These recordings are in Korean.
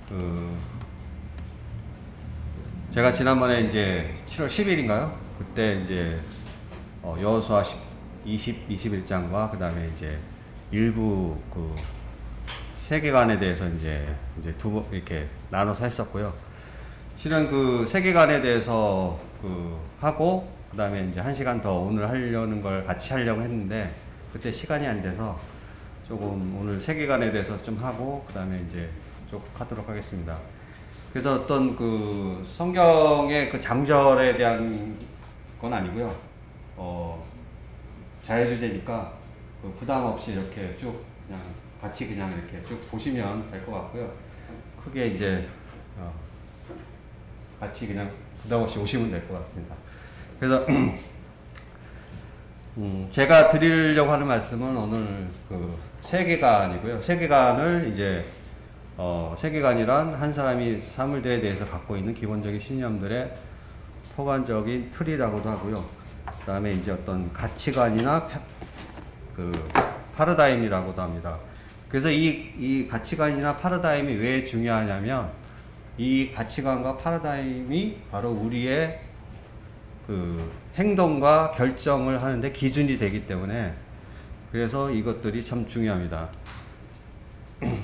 그 제가 지난번에 이제 7월 10일인가요? 그때 이제 여호수아 21장과 그 다음에 이제 일부 그 세계관에 대해서 이제 이렇게 나눠서 했었고요. 실은 그 세계관에 대해서 하고 그 다음에 이제 1시간 더 오늘 하려는 걸 같이 하려고 했는데 그때 시간이 안 돼서 조금 오늘 세계관에 대해서 좀 하고 그 다음에 이제 쭉 하도록 하겠습니다. 그래서 어떤 그 성경의 그 장절에 대한 건 아니고요. 자유주제니까 부담 없이 이렇게 쭉 그냥 같이 그냥 이렇게 쭉 보시면 될 것 같고요. 크게 이제 같이 그냥 부담 없이 오시면 될 것 같습니다. 그래서 제가 드리려고 하는 말씀은 오늘 그 세계관이고요. 세계관을 이제 세계관이란 한 사람이 사물들에 대해서 갖고 있는 기본적인 신념들의 포괄적인 틀이라고도 하고요. 그 다음에 이제 어떤 가치관이나 그 파라다임이라고도 합니다. 그래서 이 가치관이나 파라다임이 왜 중요하냐면 이 가치관과 파라다임이 바로 우리의 그 행동과 결정을 하는데 기준이 되기 때문에 그래서 이것들이 참 중요합니다.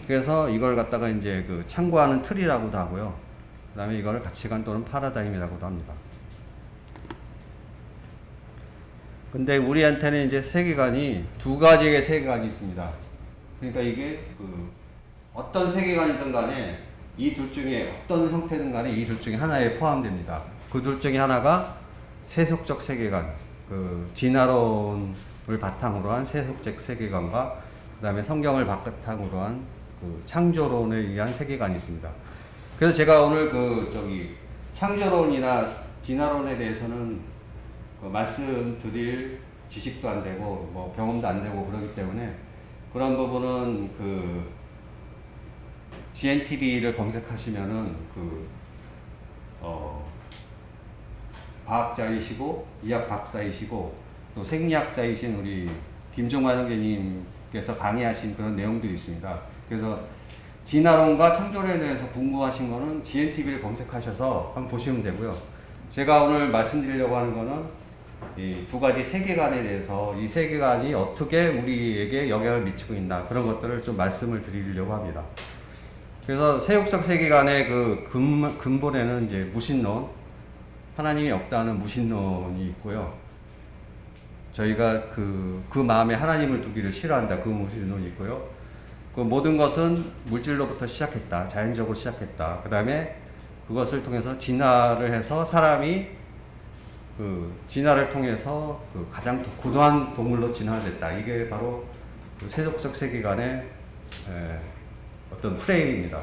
그래서 이걸 갖다가 이제 그 참고하는 틀이라고도 하고요. 그 다음에 이걸 가치관 또는 파라다임이라고도 합니다. 근데 우리한테는 이제 세계관이 두 가지의 세계관이 있습니다. 그러니까 이게 어떤 세계관이든 간에 이 둘 중에 어떤 형태든 간에 이 둘 중에 하나에 포함됩니다. 그 둘 중에 하나가 세속적 세계관, 진화론을 바탕으로 한 세속적 세계관과 그 다음에 성경을 바탕으로 한 창조론에 의한 세계관이 있습니다. 그래서 제가 오늘 창조론이나 진화론에 대해서는 말씀드릴 지식도 안 되고 뭐 경험도 안 되고 그러기 때문에 그런 부분은 GNTV를 검색하시면은 과학자이시고 의학 박사이시고 또 생리학자이신 우리 김종환 선생님께서 강의하신 그런 내용들이 있습니다. 그래서 진화론과 창조론에 대해서 궁금하신 거는 GNTV를 검색하셔서 한번 보시면 되고요. 제가 오늘 말씀드리려고 하는 거는 이 두 가지 세계관에 대해서 이 세계관이 어떻게 우리에게 영향을 미치고 있나 그런 것들을 좀 말씀을 드리려고 합니다. 그래서 세속적 세계관의 근본에는 이제 무신론, 하나님이 없다는 무신론이 있고요. 저희가 그 마음에 하나님을 두기를 싫어한다. 그 무신론이 있고요. 그 모든 것은 물질로부터 시작했다. 자연적으로 시작했다. 그 다음에 그것을 통해서 진화를 해서 사람이 진화를 통해서 가장 고도한 동물로 진화됐다. 이게 바로 세속적 세계관의 어떤 프레임입니다.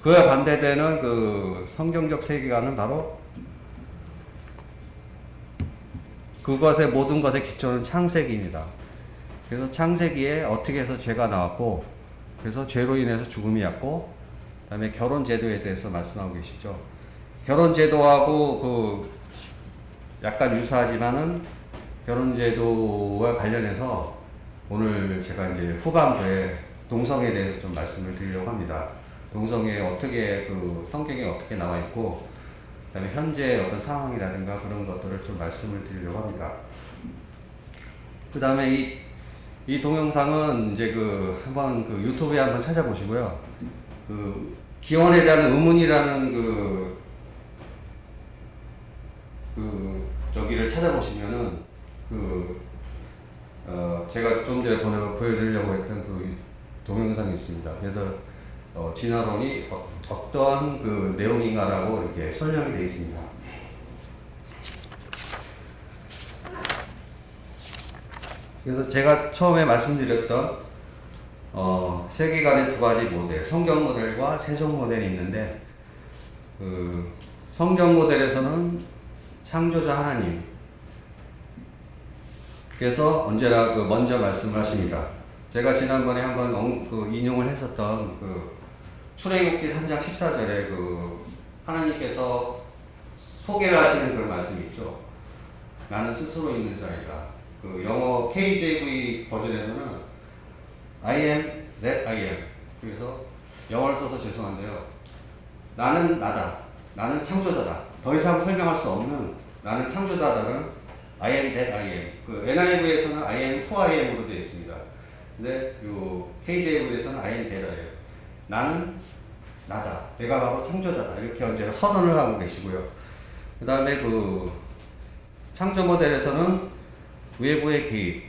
그와 반대되는 성경적 세계관은 바로 그것의 모든 것의 기초는 창세기입니다. 그래서 창세기에 어떻게 해서 죄가 나왔고, 그래서 죄로 인해서 죽음이 왔고, 그 다음에 결혼 제도에 대해서 말씀하고 계시죠. 결혼 제도하고 약간 유사하지만은 결혼 제도와 관련해서 오늘 제가 이제 후반부에 동성에 대해서 좀 말씀을 드리려고 합니다. 동성에 어떻게 성경에 어떻게 나와 있고, 그다음에 현재 어떤 상황이라든가 그런 것들을 좀 말씀을 드리려고 합니다. 그다음에 이 동영상은 이제 한번 유튜브에 한번 찾아보시고요. 기원에 대한 의문이라는 저기를 찾아보시면은 제가 좀 전에 보여드리려고 했던 동영상이 있습니다. 그래서 진화론이 어떠한 내용인가라고 이렇게 설명이 되어 있습니다. 그래서 제가 처음에 말씀드렸던 세계관의 두 가지 모델, 성경 모델과 세속 모델이 있는데 성경 모델에서는 창조자 하나님 그래서 언제나 먼저 말씀을 하십니다. 제가 지난번에 한번 인용을 했었던 출애굽기 3장 14절에 하나님께서 소개를 하시는 그런 말씀이 있죠. 나는 스스로 있는 자이다. 영어 KJV 버전에서는 I am that I am. 그래서 영어를 써서 죄송한데요. 나는 나다. 나는 창조자다. 더 이상 설명할 수 없는 나는 창조자다는 I am that I am. 그 NIV에서는 I am who I am으로 되어 있습니다. 근데 요 KJV에서는 I am that I am. 나는 나다. 내가 바로 창조자다. 이렇게 언제나 선언을 하고 계시고요. 그 다음에 그 창조 모델에서는 외부의 개입.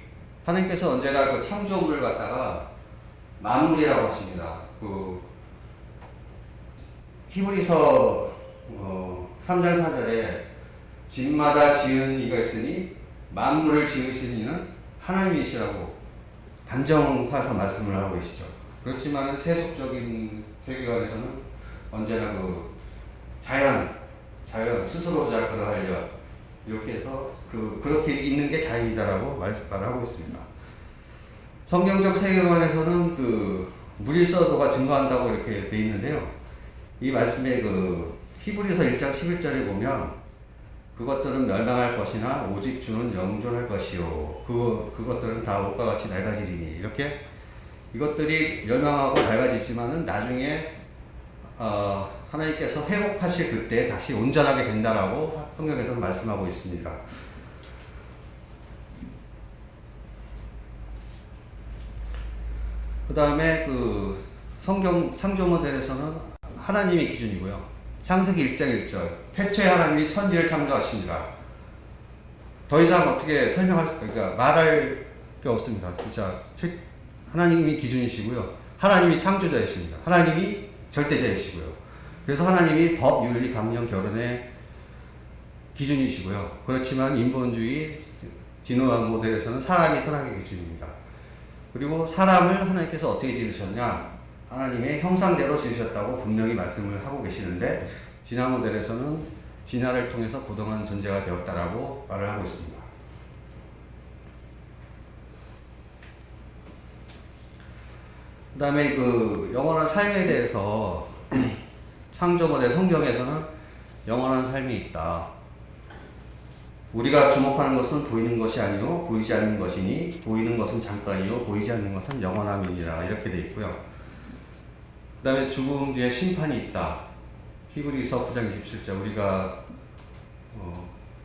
하나님께서 언제나 그 창조물을 갖다가 만물이라고 하십니다. 그 히브리서 3장 4절에 집마다 지은 이가 있으니 만물을 지으신 이는 하나님이시라고 단정화해서 말씀을 하고 계시죠. 그렇지만 세속적인 세계관에서는 언제나 그 자연 스스로 잘 그러하려 이렇게 해서 그렇게 있는 게 자연이다라고 말하고 있습니다. 성경적 세계관에서는 그 무질서도가 증가한다고 이렇게 돼 있는데요. 이 말씀에 그 히브리서 1장 11절에 보면 그것들은 멸망할 것이나 오직 주는 영존할 것이요. 그것들은 다 옷과 같이 낡아지리니. 이렇게 이것들이 멸망하고 낡아지지만은 나중에 하나님께서 회복하실 그때 다시 온전하게 된다라고 성경에서는 말씀하고 있습니다. 그 다음에 그 성경 상조 모델에서는 하나님이 기준이고요. 창세기 1장 1절. 태초에 하나님이 천지를 창조하시니라. 더 이상 어떻게 그러니까 말할 게 없습니다. 진짜 하나님이 기준이시고요. 하나님이 창조자이십니다. 하나님이 절대자이시고요. 그래서 하나님이 법, 윤리, 강령, 결혼의 기준이시고요. 그렇지만 인본주의 진화 모델에서는 사람이 선악의 기준입니다. 그리고 사람을 하나님께서 어떻게 지으셨냐? 하나님의 형상대로 지으셨다고 분명히 말씀을 하고 계시는데 진화 모델에서는 진화를 통해서 부동한 존재가 되었다라고 말을 하고 있습니다. 그 다음에 그 영원한 삶에 대해서 창조 모델 성경에서는 영원한 삶이 있다. 우리가 주목하는 것은 보이는 것이 아니요 보이지 않는 것이니 보이는 것은 잠깐이요 보이지 않는 것은 영원함이니라. 이렇게 되어 있고요. 그 다음에 죽음 뒤에 심판이 있다. 히브리서 9장 27절 우리가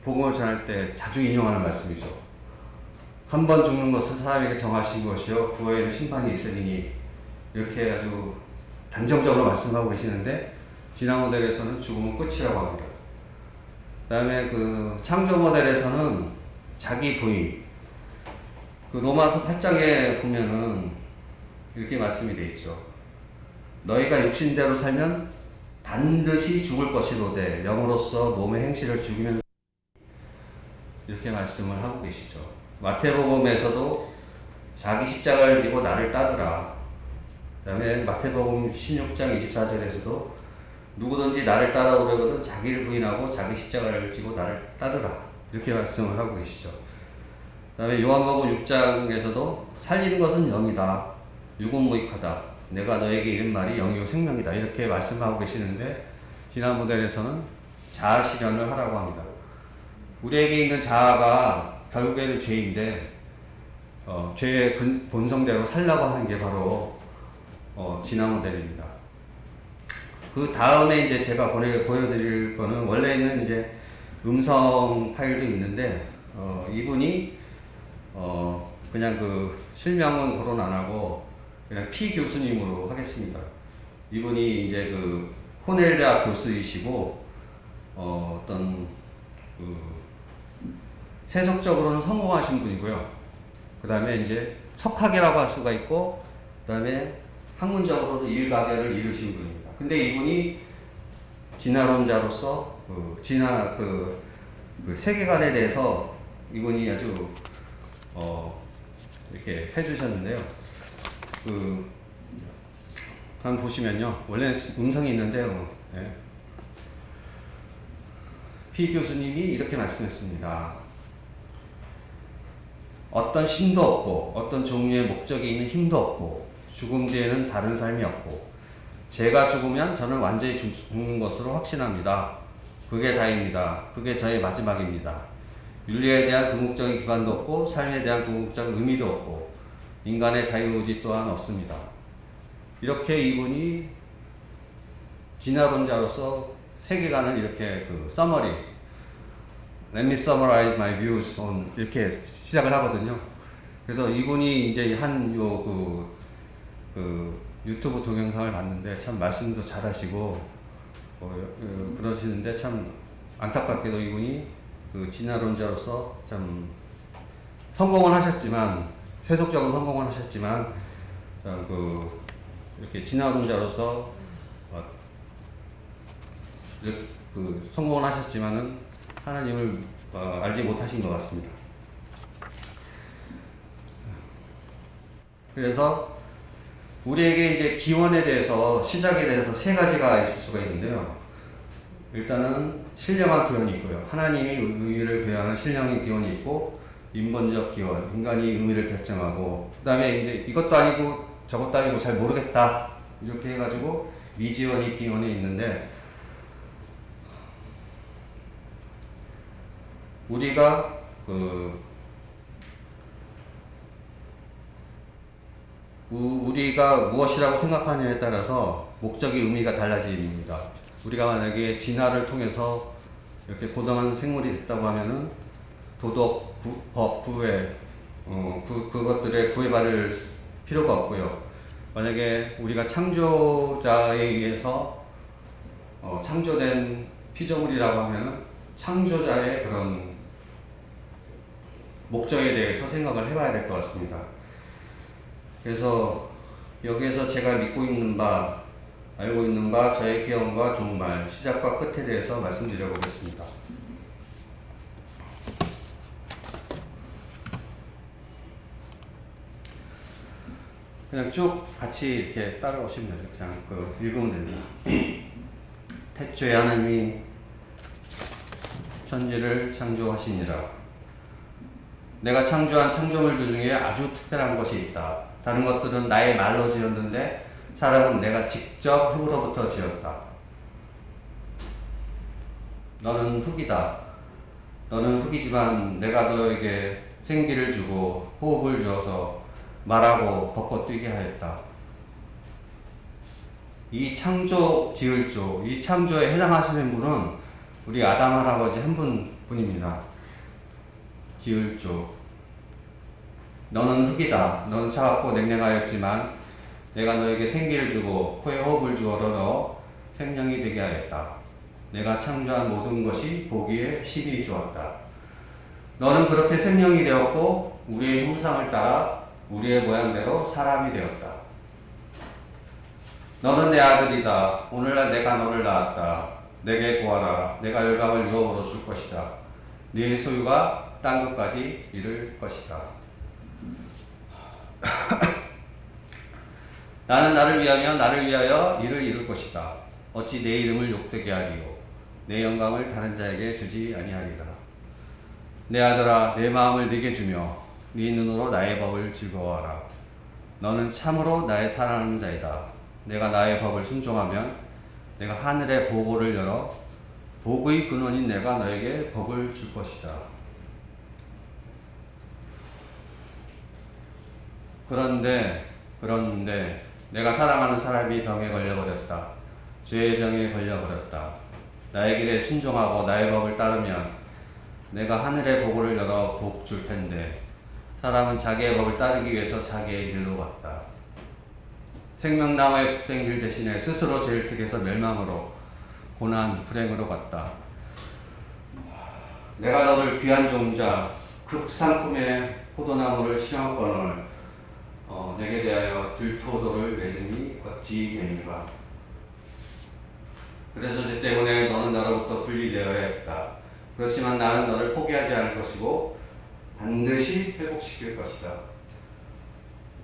복음을 전할 때 자주 인용하는 말씀이죠. 한 번 죽는 것은 사람에게 정하신 것이요 그 후에는 심판이 있으리니. 이렇게 아주 단정적으로 말씀하고 계시는데 진화 모델에서는 죽음은 끝이라고 합니다. 그 다음에 그 창조 모델에서는 자기 부인. 그 로마서 8장에 보면은 이렇게 말씀이 되어 있죠. 너희가 육신대로 살면 반드시 죽을 것이로되 영으로서 몸의 행실을 죽이면서 이렇게 말씀을 하고 계시죠. 마태복음에서도 자기 십자가를 지고 나를 따르라. 그 다음에 마태복음 16장 24절에서도 누구든지 나를 따라오려거든 자기를 부인하고 자기 십자가를 지고 나를 따르라. 이렇게 말씀을 하고 계시죠. 그 다음에 요한복음 6장에서도 살리는 것은 영이다. 육은 무익하다. 내가 너에게 이른 말이 영이요 생명이다. 이렇게 말씀하고 계시는데 진화 모델에서는 자아 실현을 하라고 합니다. 우리에게 있는 자아가 결국에는 죄인데 죄의 본성대로 살라고 하는 게 바로 진화 모델입니다. 그 다음에 이제 제가 보여드릴 거는 원래는 이제 음성 파일도 있는데 이분이 그냥 그 실명은 거론 안 하고 그냥 피 교수님으로 하겠습니다. 이분이 이제 그 코넬 대학 교수이시고 어떤 그 세속적으로는 성공하신 분이고요. 그 다음에 이제 석학이라고 할 수가 있고, 그 다음에 학문적으로도 일가견을 이루신 분입니다. 근데 이분이 진화론자로서 그 세계관에 대해서 이분이 아주 이렇게 해주셨는데요. 한번 보시면요. 원래 음성이 있는데요. 네. 피 교수님이 이렇게 말씀했습니다. 어떤 신도 없고 어떤 종류의 목적이 있는 힘도 없고 죽음 뒤에는 다른 삶이 없고 제가 죽으면 저는 완전히 죽는 것으로 확신합니다. 그게 다입니다. 그게 저의 마지막입니다. 윤리에 대한 궁극적인 기반도 없고 삶에 대한 궁극적인 의미도 없고 인간의 자유의지 또한 없습니다. 이렇게 이분이 진화론자로서 세계관을 이렇게 서머리, Let me summarize my views on 이렇게 시작을 하거든요. 그래서 이분이 이제 유튜브 동영상을 봤는데 참 말씀도 잘하시고 그러시는데 참 안타깝게도 이분이 진화론자로서 참 성공을 하셨지만 세속적으로 성공을 하셨지만 이렇게 진화론자로서 성공을 하셨지만은 하나님을 알지 못하신 것 같습니다. 그래서 우리에게 이제 기원에 대해서 시작에 대해서 세 가지가 있을 수가 있는데요. 일단은 신령한 기원이 있고요. 하나님이 의미를 부여하는 신령한 기원이 있고 인본적 기원, 인간이 의미를 결정하고 그 다음에 이제 이것도 아니고 저것도 아니고 잘 모르겠다 이렇게 해가지고 미지원이 기원이 있는데 우리가 우리가 무엇이라고 생각하느냐에 따라서 목적의 의미가 달라집니다. 우리가 만약에 진화를 통해서 이렇게 고등한 생물이 됐다고 하면은 도덕, 법, 구애, 그것들에 구애받을 필요가 없고요. 만약에 우리가 창조자에 의해서 창조된 피조물이라고 하면은 창조자의 그런 목적에 대해서 생각을 해봐야 될 것 같습니다. 그래서 여기에서 제가 믿고 있는 바, 알고 있는 바, 저의 기원과 종말, 시작과 끝에 대해서 말씀드려 보겠습니다. 그냥 쭉 같이 이렇게 따라오시면 돼요. 그냥 읽으면 됩니다. 태초에 하나님이 천지를 창조하시니라. 내가 창조한 창조물들 중에 아주 특별한 것이 있다. 다른 것들은 나의 말로 지었는데 사람은 내가 직접 흙으로부터 지었다. 너는 흙이다. 너는 흙이지만 내가 너에게 생기를 주고 호흡을 주어서 말하고 벚꽃 뛰게 하였다. 이 창조 지을조, 이 창조에 해당하시는 분은 우리 아담 할아버지 한 분입니다. 지을조. 너는 흙이다. 너는 차갑고 냉랭하였지만 내가 너에게 생기를 주고 코에 호흡을 주어 너 생명이 되게 하였다. 내가 창조한 모든 것이 보기에 심히 좋았다. 너는 그렇게 생명이 되었고 우리의 형상을 따라 우리의 모양대로 사람이 되었다. 너는 내 아들이다. 오늘날 내가 너를 낳았다. 내게 구하라. 내가 열방을 유업으로 줄 것이다. 네 소유가 땅 끝까지 이를 것이다. 나는 나를 위하며 나를 위하여 이를 이룰 것이다. 어찌 내 이름을 욕되게 하리요. 내 영광을 다른 자에게 주지 아니하리라. 내 아들아 내 마음을 네게 주며 네 눈으로 나의 법을 즐거워하라. 너는 참으로 나의 사랑하는 자이다. 내가 나의 법을 순종하면 내가 하늘의 보고를 열어 복의 근원인 내가 너에게 복을 줄 것이다. 그런데 내가 사랑하는 사람이 병에 걸려버렸다. 죄의 병에 걸려버렸다. 나의 길에 순종하고 나의 법을 따르면 내가 하늘의 보고를 열어 복 줄 텐데 사람은 자기의 법을 따르기 위해서 자기의 길로 갔다. 생명나무의 된 길 대신에 스스로 죄를 택해서 멸망으로 고난 불행으로 갔다. 내가 너를 귀한 종자 극상품의 포도나무를 시험권을 내게 대하여 들포도를 맺으니 어찌 되는가. 그래서 제 때문에 너는 나로부터 분리되어야 했다. 그렇지만 나는 너를 포기하지 않을 것이고 반드시 회복시킬 것이다.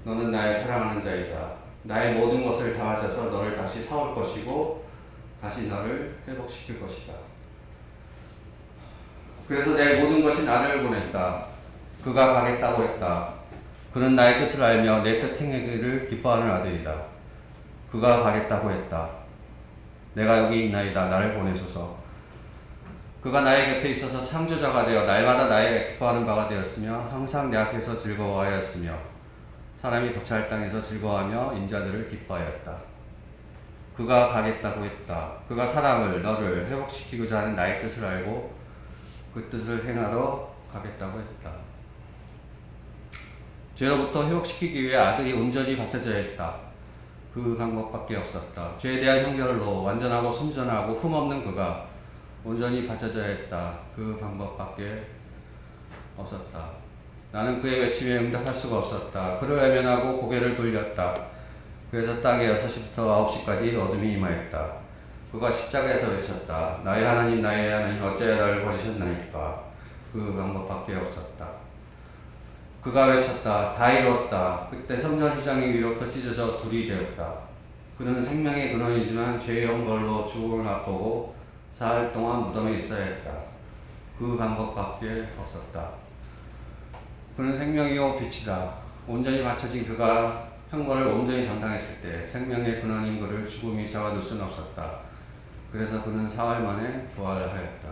너는 나의 사랑하는 자이다. 나의 모든 것을 다하셔서 너를 다시 사올 것이고 다시 너를 회복시킬 것이다. 그래서 내 모든 것이 나를 보냈다. 그가 가겠다고 했다. 그는 나의 뜻을 알며 내 뜻 행하기를 기뻐하는 아들이다. 그가 가겠다고 했다. 내가 여기 있나이다. 나를 보내소서. 그가 나의 곁에 있어서 창조자가 되어 날마다 나의 기뻐하는 바가 되었으며 항상 내 앞에서 즐거워하였으며 사람이 거처할 땅에서 즐거워하며 인자들을 기뻐하였다. 그가 가겠다고 했다. 그가 사람을 너를 회복시키고자 하는 나의 뜻을 알고 그 뜻을 행하러 가겠다고 했다. 죄로부터 회복시키기 위해 아들이 온전히 바쳐져야 했다. 그 방법밖에 없었다. 죄에 대한 형결로 완전하고 순전하고 흠없는 그가 온전히 바쳐져야 했다. 그 방법밖에 없었다. 나는 그의 외침에 응답할 수가 없었다. 그를 외면하고 고개를 돌렸다. 그래서 땅에 6시부터 9시까지 어둠이 임하였다. 그가 십자가에서 외쳤다. 나의 하나님 나의 하나님 어찌하여 나를 버리셨나이까. 그 방법밖에 없었다. 그가 외쳤다. 다 이루었다. 그때 성전휘장이 위로부터 찢어져 둘이 되었다. 그는 생명의 근원이지만 죄의 형벌로 죽음을 맛보고 사흘 동안 무덤에 있어야 했다. 그 방법밖에 없었다. 그는 생명이요 빛이다. 온전히 바쳐진 그가 형벌을 온전히 담당했을 때 생명의 근원인 그를 죽음이 잡아둘 수는 없었다. 그래서 그는 사흘 만에 부활하였다.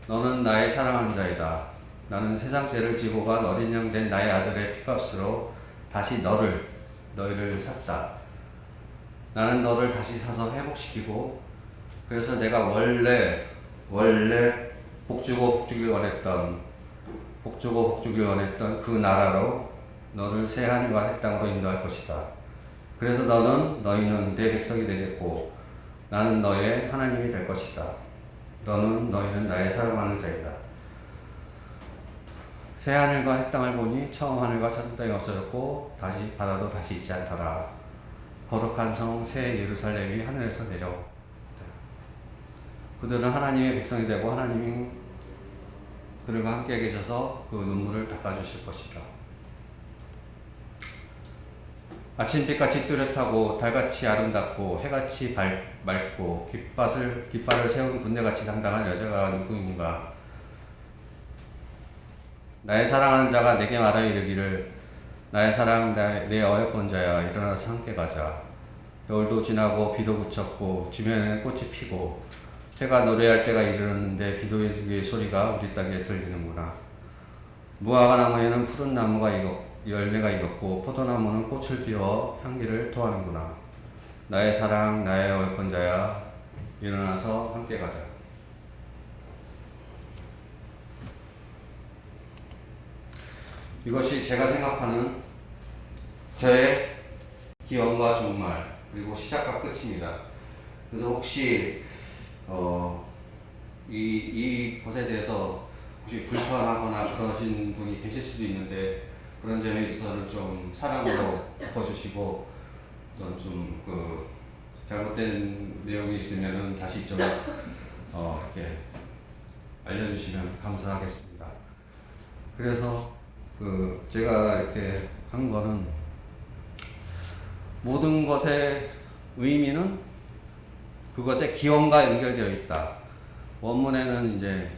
너는 나의 사랑하는 자이다. 나는 세상 죄를 지고 간 어린 양 된 나의 아들의 피값으로 다시 너희를 샀다. 나는 너를 다시 사서 회복시키고 그래서 내가 원래 복주고 복주길 원했던 그 나라로 너를 새 하늘과 새 땅으로 인도할 것이다. 그래서 너희는 내 백성이 되겠고 나는 너의 하나님이 될 것이다. 너희는 나의 사랑하는 자이다. 새 하늘과 새 땅을 보니 처음 하늘과 첫 땅이 없어졌고 바다도 다시 있지 않더라. 거룩한 성 새 예루살렘이 하늘에서 내려온다. 그들은 하나님의 백성이 되고 하나님이 그들과 함께 계셔서 그 눈물을 닦아주실 것이다. 아침빛같이 뚜렷하고 달같이 아름답고 해같이 맑고 깃발을 세운 군대같이 당당한 여자가 누구인가. 나의 사랑하는 자가 내게 말하여 이르기를 나의 사랑 내 어여쁜 자야 일어나서 함께 가자. 겨울도 지나고 비도 그쳤고 지면에는 꽃이 피고 새가 노래할 때가 이르렀는데 비둘기의 소리가 우리 땅에 들리는구나. 무화과 나무에는 푸른 나무가 열매가 익었고 포도나무는 꽃을 피워 향기를 토하는구나. 나의 사랑 나의 어여쁜 자야 일어나서 함께 가자. 이것이 제가 생각하는 저의 기원과 종말 그리고 시작과 끝입니다. 그래서 혹시 이 것에 대해서 혹시 불편하거나 그러신 분이 계실 수도 있는데 그런 점에 있어서는 좀 사랑으로 덮어주시고 좀 잘못된 내용이 있으면은 다시 좀 이렇게 알려주시면 감사하겠습니다. 그래서 제가 이렇게 한 거는 모든 것의 의미는 그것의 기원과 연결되어 있다. 원문에는 이제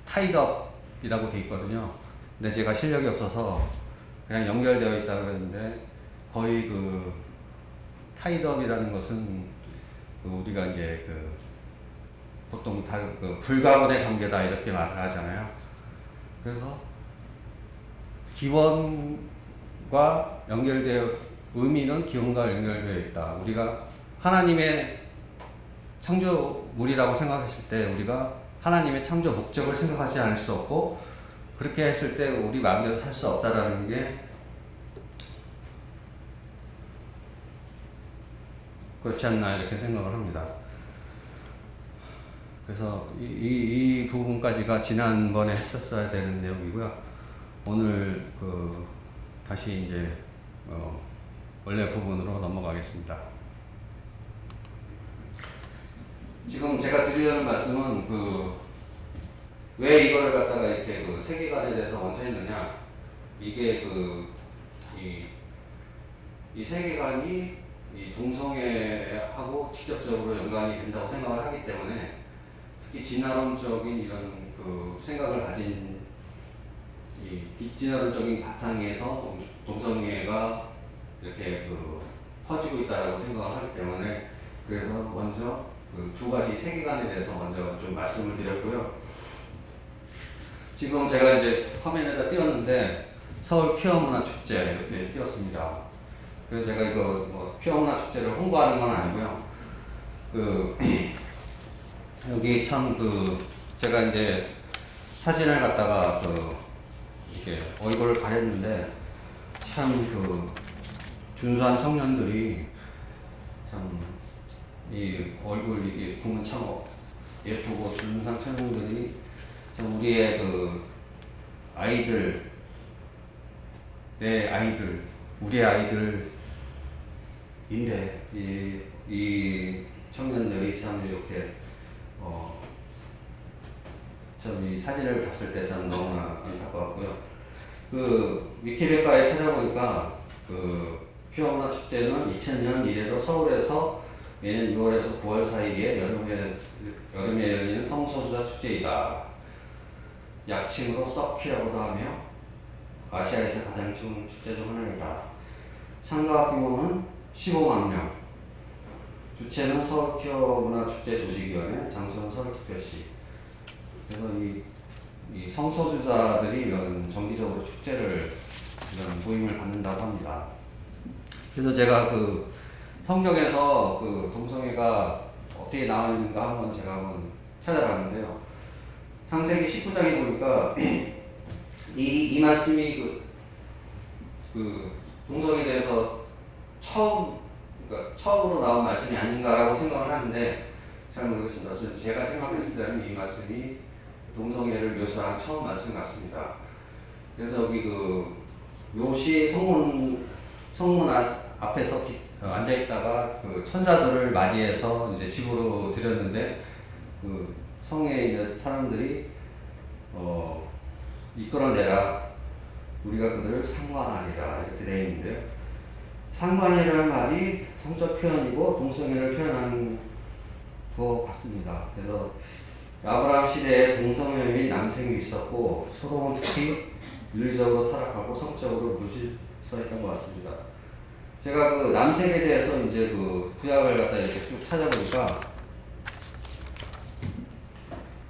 타이드업이라고 되어 있거든요. 근데 제가 실력이 없어서 그냥 연결되어 있다 그랬는데 거의 타이드업이라는 것은 우리가 이제 보통 불가분의 관계다 이렇게 말을 하잖아요. 그래서 기원과 의미는 기원과 연결되어 있다. 우리가 하나님의 창조물이라고 생각했을 때 우리가 하나님의 창조 목적을 생각하지 않을 수 없고 그렇게 했을 때 우리 마음대로 살 수 없다라는 게 그렇지 않나 이렇게 생각을 합니다. 그래서 이 부분까지가 지난번에 했었어야 되는 내용이고요. 오늘 다시 이제 원래 부분으로 넘어가겠습니다. 지금 제가 드리려는 말씀은 왜 이거를 갖다가 이렇게 세계관에 대해서 얹혀 있느냐. 이게 이 세계관이 이 동성애하고 직접적으로 연관이 된다고 생각을 하기 때문에 특히 진화론적인 이런 생각을 가진 이 진화론적인 바탕에서 동성애가 이렇게 퍼지고 있다라고 생각을 하기 때문에 그래서 먼저 두 가지 세계관에 대해서 먼저 좀 말씀을 드렸고요. 지금 제가 이제 화면에다 띄웠는데 서울 퀴어 문화 축제 이렇게 띄웠습니다. 그래서 제가 이거 뭐 퀴어문화 축제를 홍보하는 건 아니고요. 그 여기 참 제가 이제 사진을 갖다가 이렇게 얼굴을 가렸는데 참 준수한 청년들이 참 이 얼굴 이게 보면 참 예쁘고 준수한 청년들이 참 우리의 아이들, 내 아이들, 우리의 아이들인데 이 청년들이 참 이렇게 참 이 사진을 봤을 때 참 너무나 안타까웠고요. 위키백과에 찾아보니까 퀴어문화 축제는 2000년 이래로 서울에서 매년 6월에서 9월 사이에 여름에 열리는 성소수자 축제이다. 약칭으로 썩퀴라고도 하며 아시아에서 가장 좋은 축제 중 하나이다. 참가 규모는 15만 명. 주체는 서울 퀴어문화 축제 조직위원회, 장소는 서울특별시. 그래서 이 성소수자들이 이런 정기적으로 축제를 이런 모임을 갖는다고 합니다. 그래서 제가 성경에서 동성애가 어떻게 나오는가 한번 제가 찾아봤는데요. 창세기 19장에 보니까 이 말씀이 동성애에 대해서 처음으로 나온 말씀이 아닌가라고 생각을 하는데 잘 모르겠습니다. 제가 생각했을 때는 이 말씀이 동성애를 묘사한 처음 말씀 같습니다. 그래서 여기 묘시 성문 앞에서 앉아 있다가 천사들을 맞이해서 이제 집으로 들였는데 성에 있는 사람들이 이끌어내라, 우리가 그들을 상관하리라 이렇게 되어 있는데요. 상관이라는 말이 성적 표현이고 동성애를 표현하는 것 같습니다. 그래서 아브라함 시대에 동성애 및 남생이 있었고 소돔은 특히 윤리적으로 타락하고 성적으로 무질서했던 것 같습니다. 제가 남생에 대해서 이제 구약을 갖다 이렇게 쭉 찾아보니까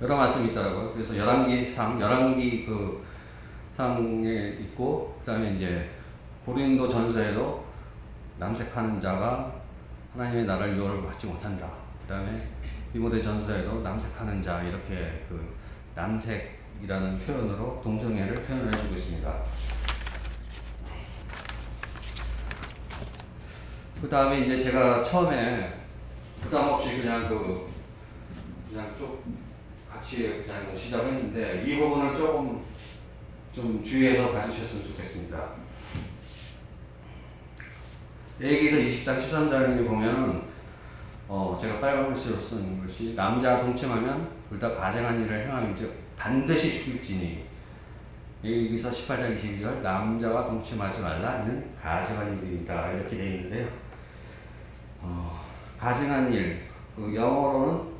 여러 말씀이 있더라고요. 그래서 열왕기 상에 있고, 그 다음에 이제 고린도 전서에도 남색하는 자가 하나님의 나라를 유업을 받지 못한다. 그 다음에 디모데 전서에도 남색하는 자, 이렇게 남색이라는 표현으로 동성애를 표현을 해주고 있습니다. 그 다음에 이제 제가 처음에 부담 없이 그냥 쭉 같이 그냥 시작을 했는데 이 부분을 조금 좀 주의해서 봐주셨으면 좋겠습니다. 레위기서 20장 13절을 보면 제가 빨간 글씨로 쓴 것이 남자 동침하면 둘 다 가증한 일을 행함인즉 반드시 죽일지니. 레위기서 18장 22절 남자와 동침하지 말라 이는 가증한 일이다 이렇게 되어 있는데요. 가증한 일 영어로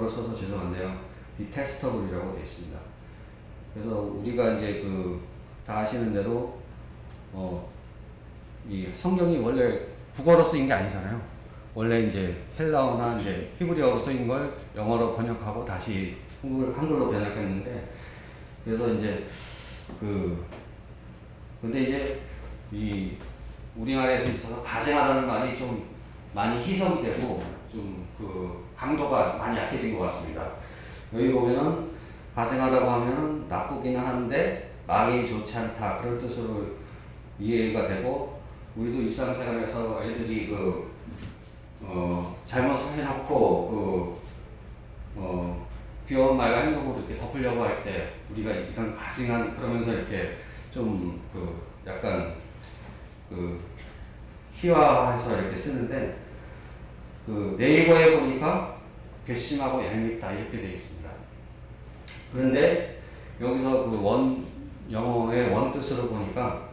써서 죄송한데요. detestable이라고 되어 있습니다. 그래서 우리가 이제 다 아시는 대로 이 성경이 원래 국어로 쓰인 게 아니잖아요. 원래 이제 헬라어나 이제 히브리어로 쓰인 걸 영어로 번역하고 다시 한글로 번역했는데, 그래서 이제 근데 이제 이 우리말에서 있어서 가증하다는 말이 좀 많이 희석이 되고 좀 강도가 많이 약해진 것 같습니다. 여기 보면은 가증하다고 하면은 나쁘기는 한데 말이 좋지 않다 그런 뜻으로 이해가 되고, 우리도 일상생활에서 애들이 잘못을 해놓고 귀여운 말과 행동으로 이렇게 덮으려고 할 때 우리가 이런 가증한 그러면서 이렇게 좀 약간 희화해서 이렇게 쓰는데 네이버에 보니까 괘씸하고 얄밉다 이렇게 되어 있습니다. 그런데 여기서 영어의 원뜻으로 보니까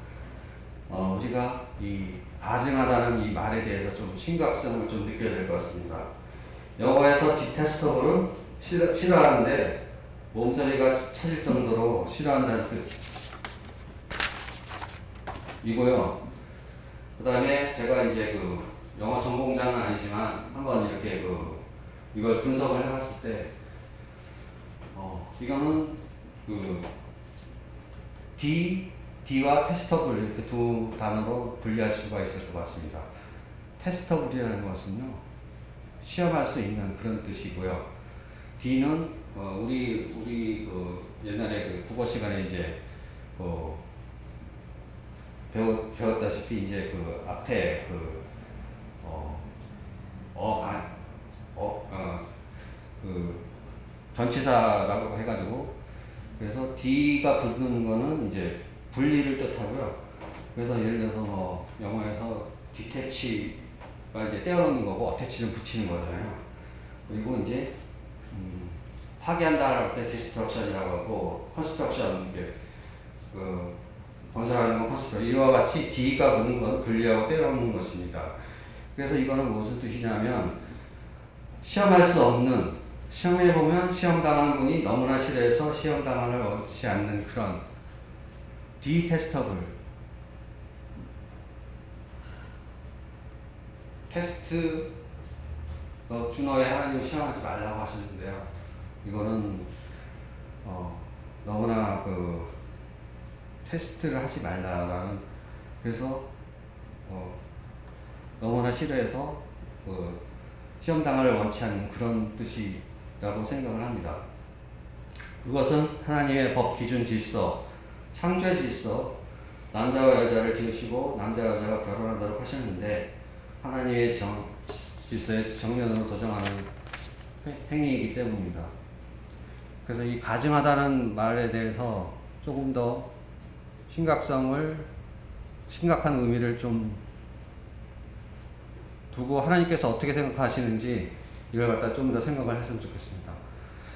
우리가 이 가증하다는 이 말에 대해서 좀 심각성을 좀 느껴야 될 것 같습니다. 영어에서 detestable은 싫어하는데 몸서리가 쳐질 정도로 싫어한다는 뜻이고요. 그 다음에 제가 이제 영어 전공자는 아니지만 한번 이렇게 이걸 분석을 해봤을 때 이거는 D와 테스터블 이렇게 두 단어로 분리할 수가 있을 것 같습니다. 테스터블이라는 것은요, 시험할 수 있는 그런 뜻이고요. D는 우리 그 옛날에 그 국어 시간에 이제 배웠다시피 이제 그 앞에 그 전치사라고 해가지고, 그래서 D가 붙는 거는 이제 분리를 뜻하고요. 그래서 예를 들어서 뭐 영어에서 디태치가 이제 떼어놓는 거고, 어태치는 붙이는 거잖아요. 그리고 이제 파괴한다 할 때 디스트럭션이라고 하고, 컨스트럭션, 이게 건설하는 건 컨스트럭션, 이와 같이 D가 붙는 건 분리하고 떼어놓는 것입니다. 그래서 이거는 무슨 뜻이냐면, 시험할 수 없는, 시험에 보면 시험 당하는 분이 너무나 싫어해서 시험 당하는 원치 않는 그런 디테스터블, 테스트, 준호에 하나님 시험하지 말라고 하시는데요. 이거는 너무나 그 테스트를 하지 말라라는, 그래서 너무나 싫어해서 시험 당할 원치 않는 그런 뜻이라고 생각을 합니다. 그것은 하나님의 법, 기준, 질서, 창조의 질서, 남자와 여자를 지으시고 남자와 여자가 결혼하도록 하셨는데, 하나님의 질서에 정면으로 도전하는 행위이기 때문입니다. 그래서 이 가증하다는 말에 대해서 조금 더 심각한 의미를 좀 두고 하나님께서 어떻게 생각하시는지 이걸 갖다 좀 더 생각을 했으면 좋겠습니다.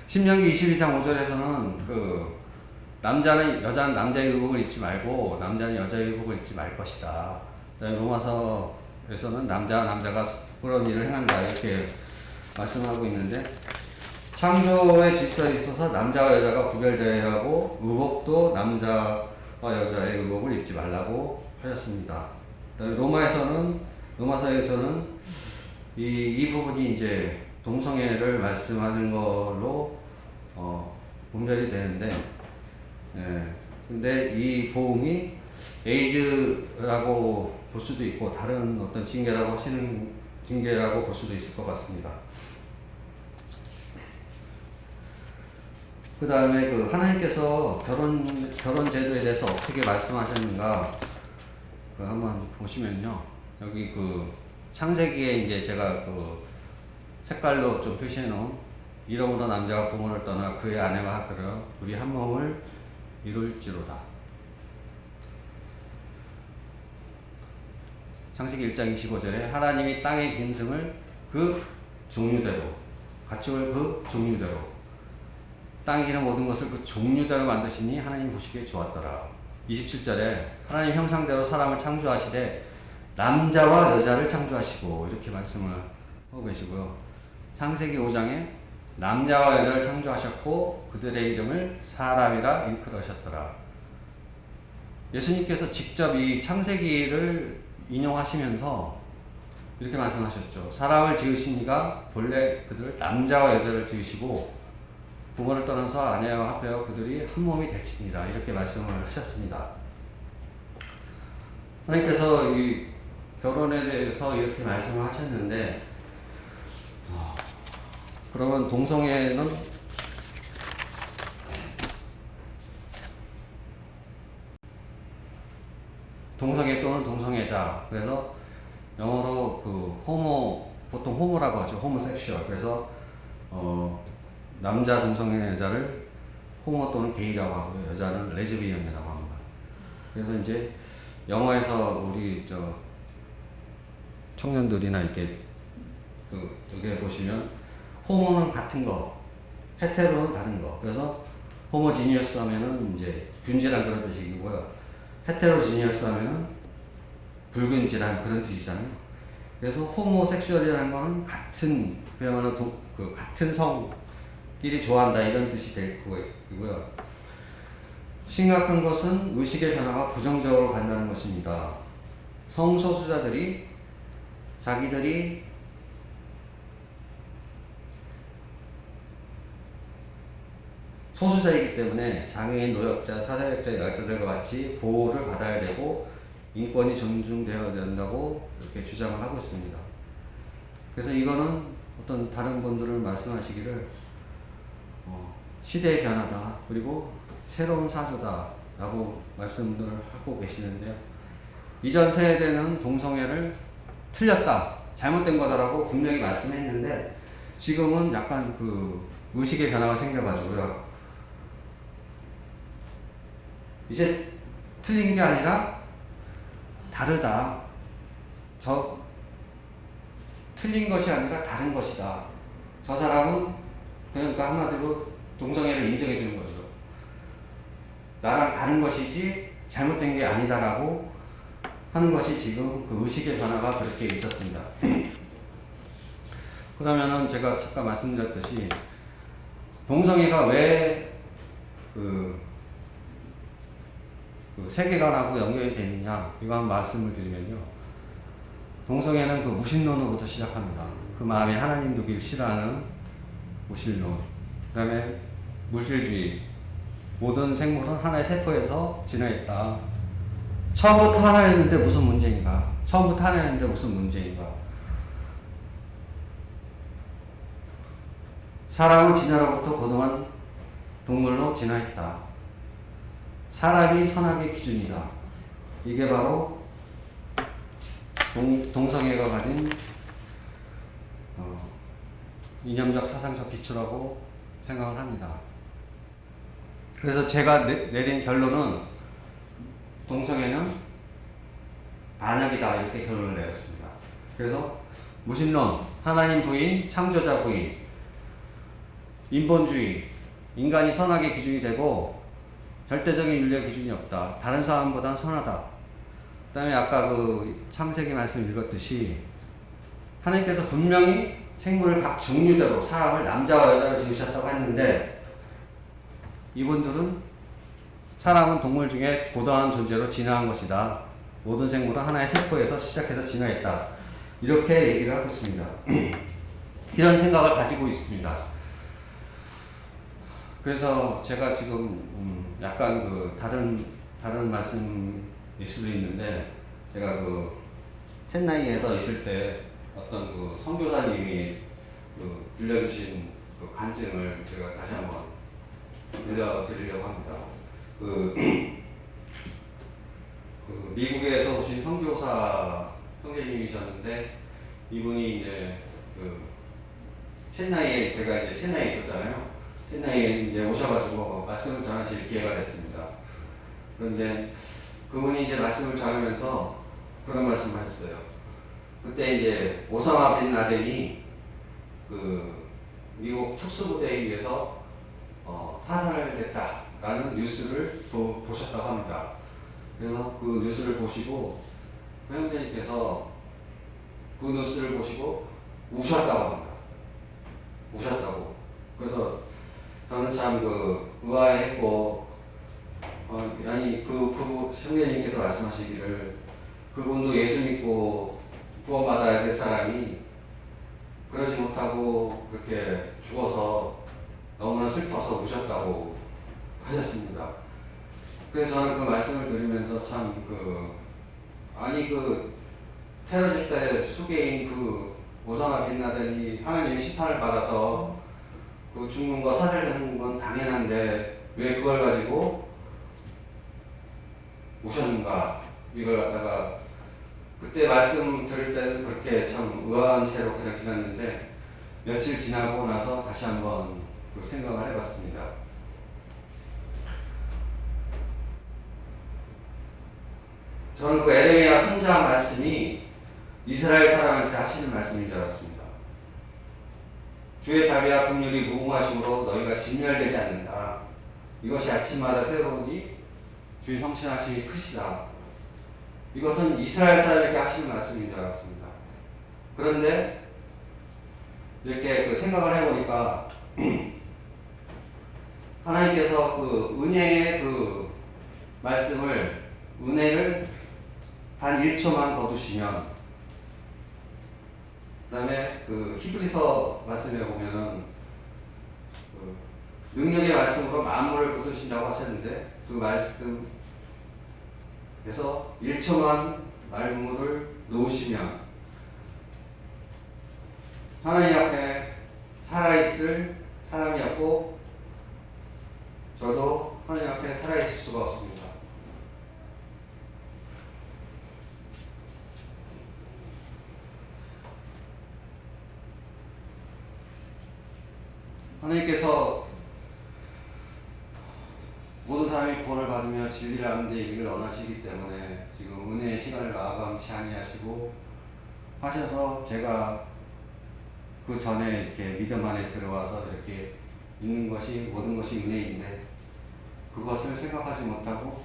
신명기 22장 5절에서는 여자는 남자의 의복을 입지 말고 남자는 여자의 의복을 입지 말 것이다. 로마서에서는 남자가 그런 일을 행한다 이렇게 말씀하고 있는데, 창조의 질서에 있어서 남자와 여자가 구별되어야 하고 의복도 남자와 여자의 의복을 입지 말라고 하셨습니다. 로마서에서는 이 부분이 이제 동성애를 말씀하는 걸로 분별이 되는데, 근데 이 보응이 에이즈라고 볼 수도 있고 다른 어떤 징계라고 볼 수도 있을 것 같습니다. 그 다음에 하나님께서 결혼 제도에 대해서 어떻게 말씀하셨는가 한번 보시면요. 여기 창세기에 이제 제가 색깔로 좀 표시해 놓은, 이러므로 남자가 부모를 떠나 그의 아내와 합하여 둘이 한 몸을 이룰지로다. 창세기 1장 25절에 하나님이 땅의 짐승을 그 종류대로, 가축을 그 종류대로, 땅에 있는 모든 것을 그 종류대로 만드시니 하나님 보시기에 좋았더라. 27절에 하나님 형상대로 사람을 창조하시되 남자와 여자를 창조하시고, 이렇게 말씀을 하고 계시고요. 창세기 5장에 남자와 여자를 창조하셨고 그들의 이름을 사람이라 일컬으셨더라. 예수님께서 직접 이 창세기를 인용하시면서 이렇게 말씀하셨죠. 사람을 지으시니가 본래 그들을 남자와 여자를 지으시고 부모를 떠나서 아내와 합하여 그들이 한 몸이 되시니라, 이렇게 말씀을 하셨습니다. 하나님께서 이 결혼에 대해서 이렇게 말씀을 하셨는데, 그러면 동성애 또는 동성애자, 그래서 영어로 보통 호모라고 하죠. 호모섹슈얼. 그래서 남자 동성애자를 호모 또는 게이라고 하고요. 여자는 레즈비언이라고 합니다. 그래서 이제 영어에서 우리 청년들이나 이렇게 여기 보시면 호모는 같은 거, 헤테로는 다른 거. 그래서 호모지니어스 하면은 이제 균질한 그런 뜻이고요. 헤테로지니어스 하면은 불균질한 그런 뜻이잖아요. 그래서 호모섹슈얼이라는 거는 그야말로 같은 성끼리 좋아한다 이런 뜻이 될 거고요. 심각한 것은 의식의 변화가 부정적으로 간다는 것입니다. 성소수자들이 자기들이 소수자이기 때문에 장애인, 노약자, 사회적자 약자들과 같이 보호를 받아야 되고 인권이 존중되어야 된다고 이렇게 주장을 하고 있습니다. 그래서 이거는 어떤 다른 분들을 말씀하시기를 시대의 변화다, 그리고 새로운 사조다 라고 말씀을 하고 계시는데요. 이전 세대는 동성애를 틀렸다, 잘못된 거다라고 분명히 말씀했는데 지금은 약간 그 의식의 변화가 생겨가지고요. 이제 틀린 게 아니라 다르다. 틀린 것이 아니라 다른 것이다. 저 사람은 그러니까 한마디로 동성애를 인정해 주는 거죠. 나랑 다른 것이지 잘못된 게 아니다라고 하는 것이 지금 그 의식의 변화가 그렇게 있었습니다. 그러면은 제가 잠깐 말씀드렸듯이 동성애가 왜 그 세계관하고 연결이 되느냐, 이거 한 말씀을 드리면요. 동성애는 그 무신론으로부터 시작합니다. 그 마음에 하나님 두기를 싫어하는 무신론. 그 다음에 물질주의. 모든 생물은 하나의 세포에서 진화했다. 처음부터 하나였는데 무슨 문제인가? 처음부터 하나였는데 무슨 문제인가? 사람은 진화로부터 고등한 동물로 진화했다. 사람이 선악의 기준이다. 이게 바로 동성애가 가진 이념적 사상적 기초라고 생각을 합니다. 그래서 제가 내린 결론은 동성애는 반역이다, 이렇게 결론을 내렸습니다. 그래서 무신론, 하나님 부인, 창조자 부인, 인본주의, 인간이 선악의 기준이 되고 절대적인 윤리의 기준이 없다. 다른 사람보다 선하다. 그 다음에 아까 그 창세기 말씀 읽었듯이 하나님께서 분명히 생물을 각 종류대로 사람을 남자와 여자로 지으셨다고 했는데 이분들은 사람은 동물 중에 고도한 존재로 진화한 것이다. 모든 생물은 하나의 세포에서 시작해서 진화했다. 이렇게 얘기를 하고 있습니다. 이런 생각을 가지고 있습니다. 그래서 제가 지금 약간 그 다른 말씀일 수도 있는데 제가 그 첸나이에서 있을 때 어떤 그 선교사님이 그 들려주신 그 간증을 제가 다시 한번 들려드리려고 합니다. 그 미국에서 오신 선교사 선생님이셨는데 이분이 이제 그 첸나이에 제가 이제 첸나이에 있었잖아요. 첸나이에 이제 오셔가지고 말씀을 전하실 기회가 됐습니다. 그런데 그분이 이제 말씀을 전하면서 그런 말씀을 하셨어요. 그때 이제 오사마 빈 라덴이 그 미국 특수부대에 의해서 사살을 했다라는 뉴스를 보셨다고 합니다. 그래서 그 뉴스를 보시고 그 형제님께서 그 뉴스를 보시고 우셨다고 합니다. 우셨다고. 그래서 저는 참 그 의아해했고 아니 그 형제님께서 말씀하시기를 그분도 예수 믿고 구원받아야 될 사람이 그러지 못하고 그렇게 죽어서 너무나 슬퍼서 우셨다고 하셨습니다. 그래서 저는 그 말씀을 들으면서 참 아니 그 테러 집단의 수괴인 그 오사마 빈 라덴이 하나님의 심판을 받아서 그 죽는 거 사살되는 건 당연한데 왜 그걸 가지고 우셨는가, 이걸 갖다가 그때 말씀 들을 때는 그렇게 참 의아한 채로 그냥 지났는데 며칠 지나고 나서 다시 한번 그 생각을 해봤습니다. 저는 그 에레미야 선지자 말씀이 이스라엘 사람한테 하시는 말씀인 줄 알았습니다. 주의 자비와 긍휼이 무궁하심으로 너희가 진멸되지 않는다. 이것이 아침마다 새로우니 주의 성실하심이 크시다. 이것은 이스라엘 사람에게 하시는 말씀인 줄 알았습니다. 그런데 이렇게 그 생각을 해보니까 하나님께서 그 은혜의 그 말씀을, 은혜를 단 1초만 거두시면, 그 다음에 그 히브리서 말씀에 보면은 그 능력의 말씀으로 만물을 붙드신다고 하셨는데 그 말씀에서 1초만 말물을 놓으시면 하나님 앞에 살아있을 사람이 없고 저도 하나님 앞에 살아있을 수가 없습니다. 하나님께서 모든 사람이 구원을 받으며 진리를 아는 데 이르기를 원하시기 때문에 지금 은혜의 시간을 아감치 아니하시고 하셔서 제가 그 전에 이렇게 믿음 안에 들어와서 이렇게 있는 것이 모든 것이 은혜인데 그것을 생각하지 못하고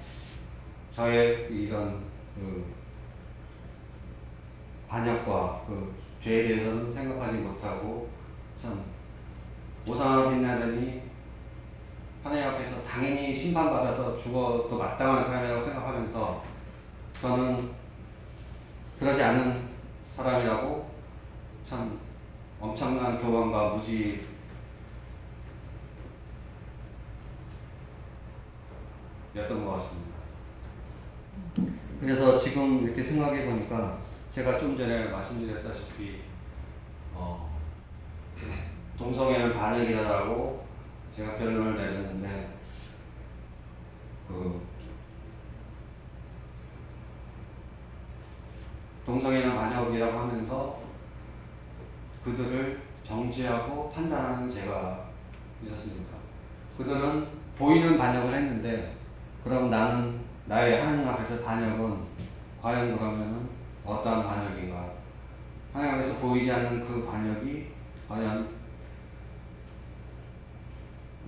저의 이런 그 반역과 그 죄에 대해서는 생각하지 못하고 참 오상을 빛나더니 하나님 앞에서 당연히 심판받아서 죽어도 마땅한 사람이라고 생각하면서 저는 그러지 않은 사람이라고 참 엄청난 교만과 무지였던 것 같습니다. 그래서 지금 이렇게 생각해 보니까 제가 좀 전에 말씀드렸다시피 동성애는 반역이다라고 제가 결론을 내렸는데 동성애는 반역이라고 하면서 그들을 정죄하고 판단하는 제가 있었습니다. 그들은 보이는 반역을 했는데 그럼 나는 나의 하나님 앞에서 반역은 과연 그러면은 어떠한 반역인가? 하나님 앞에서 보이지 않는 그 반역이 과연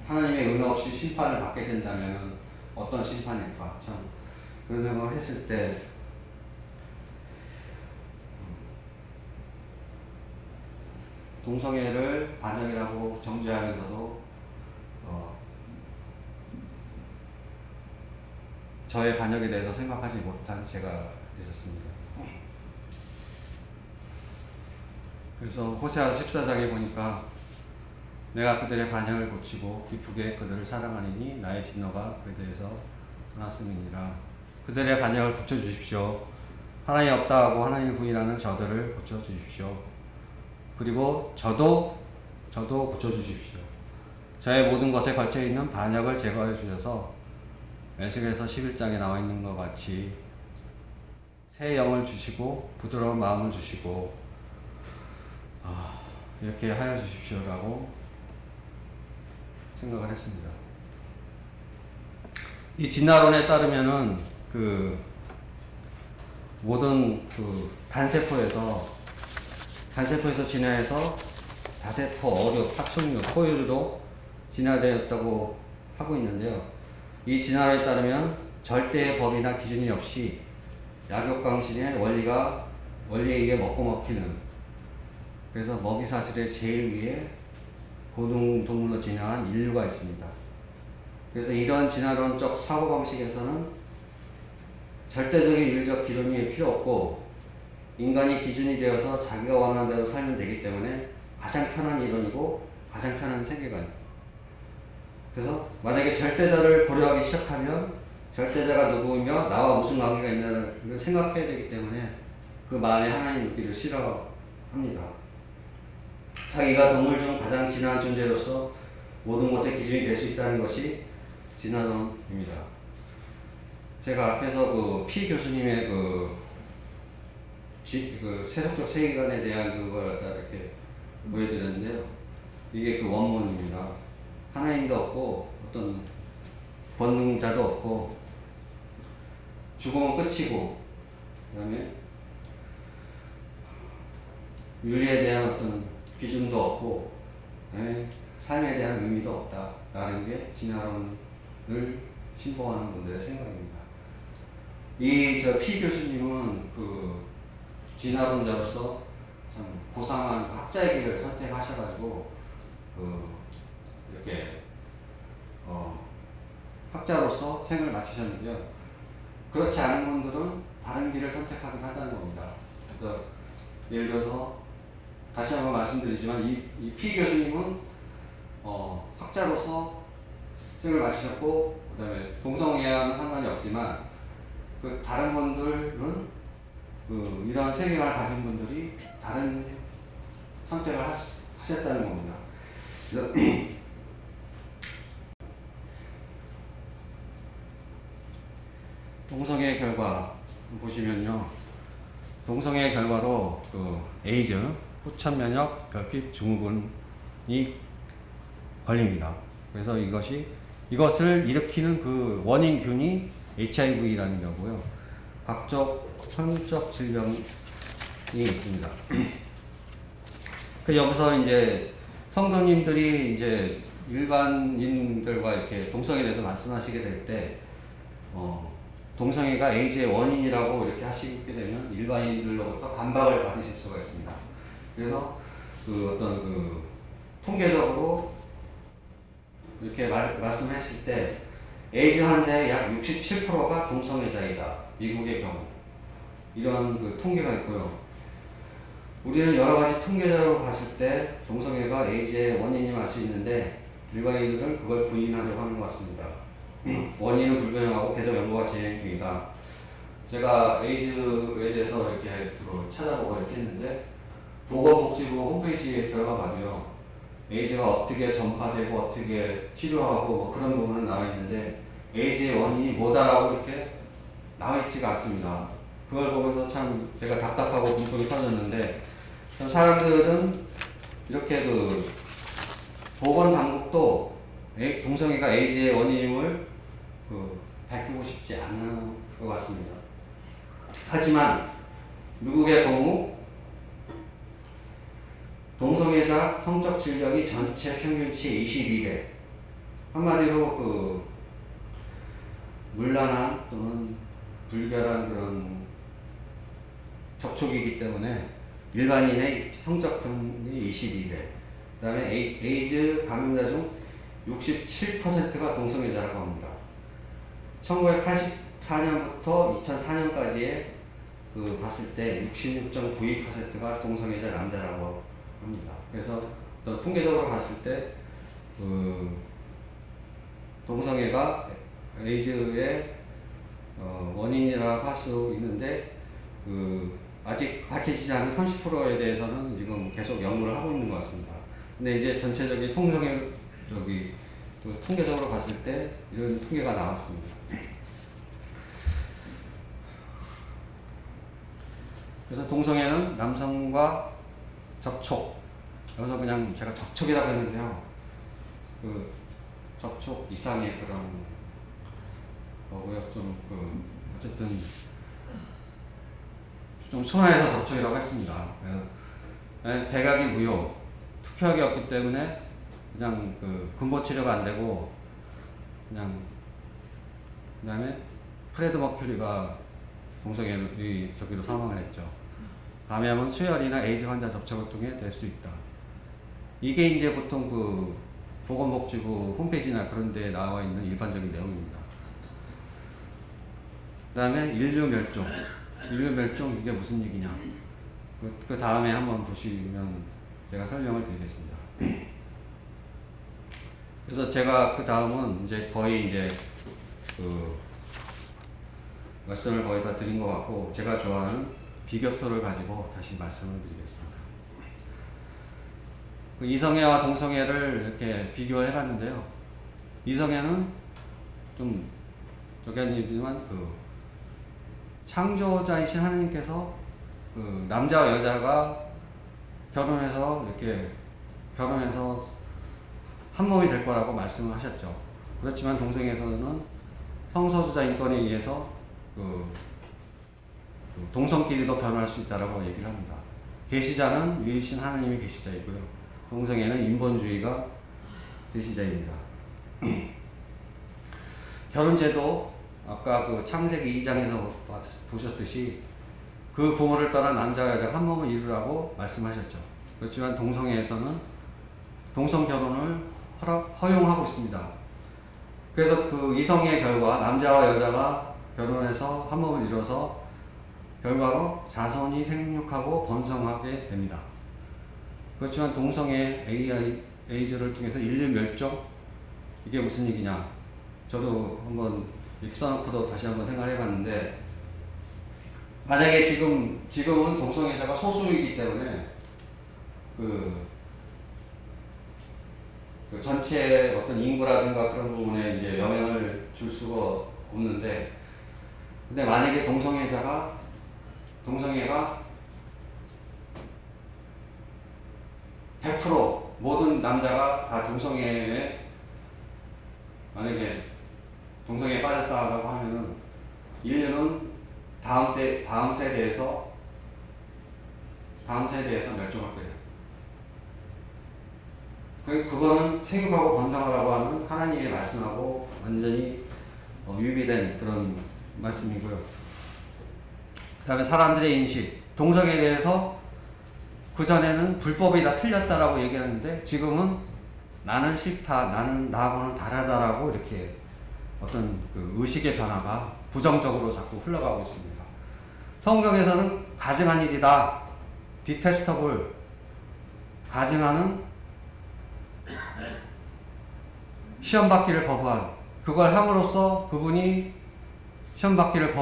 하나님의 은혜 없이 심판을 받게 된다면 어떤 심판일까? 참 그런 생각을 했을 때 동성애를 반역이라고 정죄하면서도 저의 반역에 대해서 생각하지 못한 제가 있었습니다. 그래서 호세아 14장에 보니까 내가 그들의 반역을 고치고 기쁘게 그들을 사랑하리니 나의 진노가 그에 대해서 떠났음이니라. 그들의 반역을 고쳐주십시오. 하나님 없다 하고 하나님을 부인하는 저들을 고쳐주십시오. 그리고 저도 고쳐주십시오. 저의 모든 것에 걸쳐있는 반역을 제거해 주셔서 에스겔서 11장에 나와 있는 것 같이 새 영을 주시고 부드러운 마음을 주시고 이렇게 하여 주십시오라고 생각을 했습니다. 이 진화론에 따르면은 그 모든 그 단세포에서 진화해서 다세포, 어류, 파충류, 포유류도 진화되었다고 하고 있는데요. 이 진화론에 따르면 절대의 법이나 기준이 없이 약육강신의 원리에 의해 먹고 먹히는, 그래서 먹이사슬의 제일 위에 고등동물로 진화한 인류가 있습니다. 그래서 이런 진화론적 사고방식에서는 절대적인 윤리적 기준이 필요 없고 인간이 기준이 되어서 자기가 원하는 대로 살면 되기 때문에 가장 편한 이론이고 가장 편한 세계관입니다. 그래서 만약에 절대자를 고려하기 시작하면 절대자가 누구이며 나와 무슨 관계가 있냐를 생각해야 되기 때문에 그 마음에 하나님 있기를 싫어합니다. 자기가 동물 중 가장 진화한 존재로서 모든 것의 기준이 될 수 있다는 것이 진화론입니다. 제가 앞에서 그 피 교수님의 그 세속적 세계관에 대한 그걸 이렇게 보여드렸는데요. 이게 그 원문입니다. 하나님도 없고 어떤 권능자도 없고 죽음은 끝이고 그 다음에 윤리에 대한 어떤 기준도 없고 삶에 대한 의미도 없다라는 게 진화론을 신봉하는 분들의 생각입니다. 이 피 교수님은 그 진화론자로서 참 고상한 학자의 길을 선택하셔가지고 이렇게 학자로서 생을 마치셨는데요. 그렇지 않은 분들은 다른 길을 선택하긴 하다는 겁니다. 그래서 예를 들어서 다시 한번 말씀드리지만 이 피 교수님은 학자로서 생을 마치셨고, 그 다음에 동성애와는 상관이 없지만, 그 다른 분들은 그 이런 세계관을 가진 분들이 다른 선택을 하셨다는 겁니다. 그래서 동성애 결과 보시면요, 동성애 결과로 그 에이즈, 후천 면역 결핍 증후군이 걸립니다. 그래서 이것을 일으키는 그 원인균이 HIV라는 거고요. 각종 성적 질병이 있습니다. 그 여기서 이제 성도님들이 이제 일반인들과 이렇게 동성애에 대해서 말씀하시게 될 때, 동성애가 에이즈의 원인이라고 이렇게 하시게 되면 일반인들로부터 반박을 받으실 수가 있습니다. 그래서 그 어떤 그 통계적으로 이렇게 말씀하실 때 에이즈 환자의 약 67%가 동성애자이다. 미국의 경우. 이런 그 통계가 있고요. 우리는 여러 가지 통계자료로 봤을 때 동성애가 에이즈의 원인이 알 수 있는데 일반인들은 그걸 부인하려고 하는 것 같습니다. 원인은 불분명하고 계속 연구가 진행 중이다. 제가 에이즈에 대해서 이렇게 찾아보고 이렇게 했는데 보건복지부 홈페이지에 들어가 봐도요. 에이즈가 어떻게 전파되고 어떻게 치료하고 뭐 그런 부분은 나와 있는데 에이즈의 원인이 뭐다라고 이렇게 나와 있지가 않습니다. 그걸 보면서 참 제가 답답하고 분통이 터졌는데 사람들은 이렇게 그 보건당국도 동성애가 에이즈의 원인임을 밝히고 싶지 않은 것 같습니다. 하지만 미국의 경우 동성애자 성적 질병이 전체 평균치 22배. 한마디로 그 문란한 또는 불결한 그런 접촉이기 때문에 일반인의 성적 평균이 22배. 그 다음에 에이즈 감염자 중 67%가 동성애자라고 합니다. 1984년부터 2004년까지의 그 봤을 때 66.92%가 동성애자 남자라고 합니다. 그래서 또 통계적으로 봤을 때 동성애가 에이즈의 원인이라고 할 수 있는데 아직 밝혀지지 않은 30%에 대해서는 지금 계속 연구를 하고 있는 것 같습니다. 근데 이제 전체적인 통계적으로 봤을 때 이런 통계가 나왔습니다. 그래서 동성애는 남성과 접촉, 여기서 그냥 제가 접촉이라고 했는데요. 그 접촉 이상의 그런 거고요. 어쨌든 좀 순화해서 접촉이라고 했습니다. 백악이 무효, 투표하기 없기 때문에 그냥 근본 치료가 안 되고 그냥 그다음에 프레드 머큐리가 동성애의 저기로 사망을 했죠. 감염은 수혈이나 에이즈 환자 접촉을 통해 될 수 있다. 이게 이제 보통 그 보건복지부 홈페이지나 그런 데에 나와 있는 일반적인 내용입니다. 그 다음에 인류 멸종. 인류 멸종 이게 무슨 얘기냐. 그 다음에 한번 보시면 제가 설명을 드리겠습니다. 그래서 제가 그 다음은 이제 거의 이제 말씀을 거의 다 드린 것 같고 제가 좋아하는 비교표를 가지고 다시 말씀을 드리겠습니다. 이성애와 동성애를 이렇게 비교를 해봤는데요. 이성애는 좀 저기 아니지만 창조자이신 하나님께서 남자와 여자가 결혼해서 한 몸이 될 거라고 말씀을 하셨죠. 그렇지만 동성애에서는 성소수자 인권에 의해서 동성끼리도 결혼할 수 있다라고 얘기를 합니다. 계시자는 유일신 하나님의 계시자이고요. 동성애는 인본주의가 계시자입니다. 결혼제도 아까 창세기 2장에서 보셨듯이 그 부모를 떠난 남자와 여자가 한 몸을 이루라고 말씀하셨죠. 그렇지만 동성애에서는 동성 결혼을 허용하고 있습니다. 그래서 이성의 결과 남자와 여자가 결혼해서 한 몸을 이뤄서 결과로 자손이 생육하고 번성하게 됩니다. 그렇지만 동성애 에이즈를 통해서 인류 멸종, 이게 무슨 얘기냐? 저도 한번 이렇게 써놓고도 다시 한번 생각해 봤는데, 만약에 지금은 동성애자가 소수이기 때문에 그 전체 어떤 인구라든가 그런 부분에 이제 영향을 줄 수가 없는데, 근데 만약에 동성애가 100% 모든 남자가 다 만약에 동성애에 빠졌다라고 하면은 인류는 다음 세대에서 멸종할 거예요. 그거는 생육하고 번성하라고 하는 하나님의 말씀하고 완전히 위배된 그런 말씀이고요. 그 다음에 사람들의 인식, 동성애에 대해서 그전에는 불법이 다 틀렸다라고 얘기하는데, 지금은 나는 싫다, 나하고는 다르다라고 이렇게 어떤 그 의식의 변화가 부정적으로 자꾸 흘러가고 있습니다. 성경에서는 가증한 일이다, detestable, 가증하는 시험 받기를 거부한, 그걸 함으로써 그분이 시험 받기를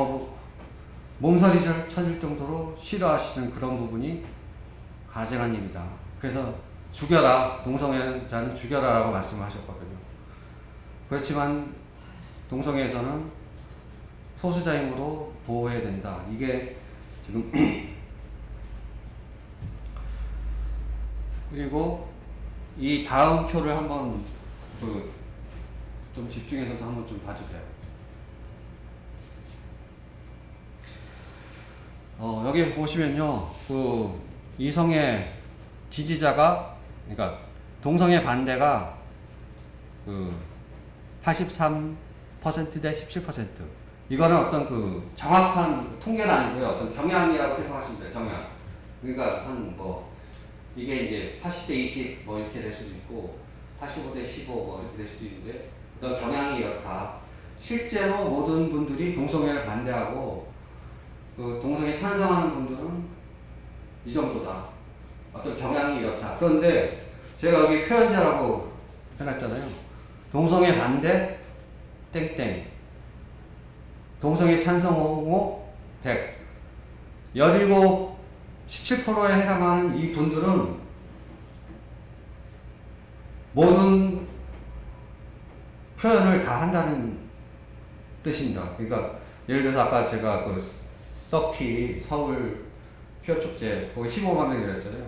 몸서리를 쳐질 정도로 싫어하시는 그런 부분이 가증한 일이다. 그래서 죽여라, 동성애자는 죽여라라고 말씀하셨거든요. 그렇지만 동성애에서는 소수자 힘으로 보호해야 된다. 이게 지금 그리고 이 다음 표를 한번 좀 집중해서 한번 좀 봐주세요. 여기 보시면요, 이성애 지지자가, 그러니까 동성애 반대가 83% 대 17%. 이거는 어떤 정확한 통계는 아니고요. 어떤 경향이라고 생각하시면 돼요. 경향. 그러니까 이게 이제 80대 20 이렇게 될 수도 있고, 85대 15 이렇게 될 수도 있는데, 어떤 경향이 이렇다. 실제로 모든 분들이 동성애를 반대하고 동성애 찬성하는 분들은 이 정도다. 어떤 경향이 이렇다. 그런데 제가 여기 표현자라고 해놨잖아요. 동성애 반대 땡땡, 동성애 찬성호 100, 17%에 해당하는 이 분들은 모든 표현을 다 한다는 뜻입니다. 그러니까 예를 들어서 아까 제가 서키 서울 퀴어 축제 거기 15만 명이랬잖아요.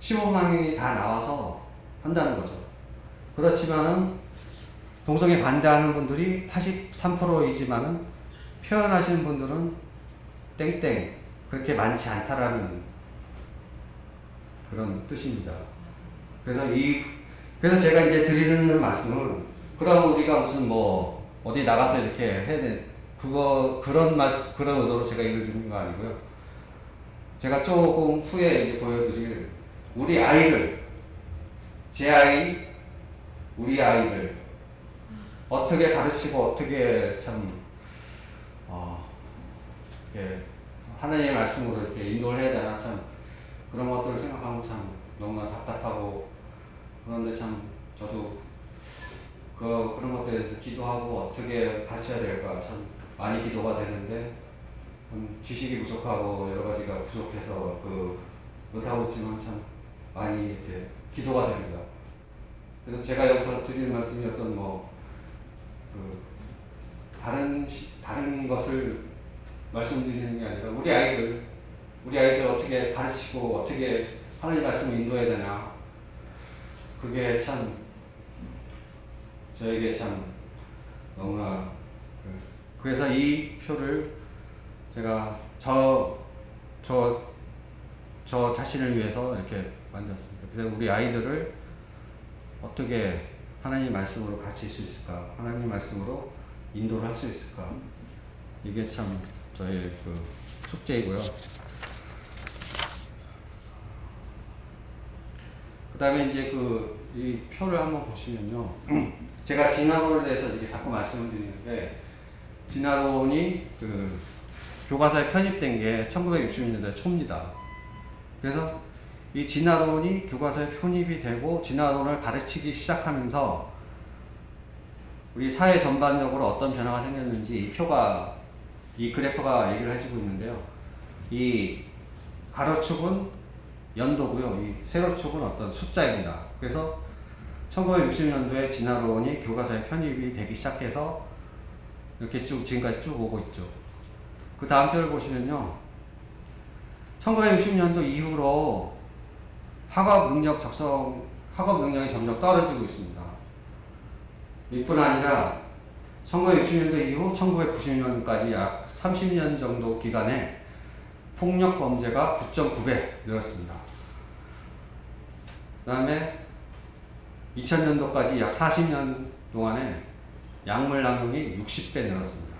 15만 명이 다 나와서 한다는 거죠. 그렇지만은 동성애 반대하는 분들이 83%이지만은 표현하시는 분들은 땡땡 그렇게 많지 않다라는 그런 뜻입니다. 그래서 제가 이제 드리는 말씀은, 그럼 우리가 무슨 어디 나가서 이렇게 해야 돼, 그런 의도로 제가 이걸 드리는 거 아니고요. 제가 조금 후에 이제 보여드릴 우리 아이들, 제 아이, 우리 아이들 어떻게 가르치고 어떻게 이렇게 하나님의 말씀으로 이렇게 인도를 해야 되나, 그런 것들을 생각하면 너무나 답답하고, 그런데 저도 그런 것들에 대해서 기도하고 어떻게 가르쳐야 될까 많이 기도가 되는데, 지식이 부족하고 여러 가지가 부족해서 못하고 있지만 많이 이렇게 기도가 됩니다. 그래서 제가 여기서 드리는 말씀이 어떤 다른 것을 말씀드리는 게 아니라 우리 아이들 어떻게 가르치고 어떻게 하나님 말씀을 인도해야 되나, 그게 저에게 너무나 그래서 이 표를 제가 저 자신을 위해서 이렇게 만들었습니다. 그래서 우리 아이들을 어떻게 하나님 말씀으로 가르칠 수 있을까, 하나님 말씀으로 인도를 할 수 있을까, 이게 저의 숙제이고요. 그 다음에 이제 이 표를 한번 보시면요. 제가 진화론에 대해서 이렇게 자꾸 말씀을 드리는데, 진화론이 교과서에 편입된 게 1960년대 초입니다. 그래서 이 진화론이 교과서에 편입이 되고 진화론을 가르치기 시작하면서 우리 사회 전반적으로 어떤 변화가 생겼는지 이 그래프가 얘기를 해주고 있는데요. 이 가로축은 연도고요. 이 세로축은 어떤 숫자입니다. 그래서 1960년도에 진화론이 교과서에 편입이 되기 시작해서 이렇게 쭉 지금까지 쭉 오고 있죠. 그 다음 표를 보시면요. 1960년도 이후로 학업 능력이 점점 떨어지고 있습니다. 이뿐 아니라 1960년도 이후 1990년까지 약 30년 정도 기간에 폭력 범죄가 9.9배 늘었습니다. 그 다음에 2000년도까지 약 40년 동안에 약물 남용이 60배 늘었습니다.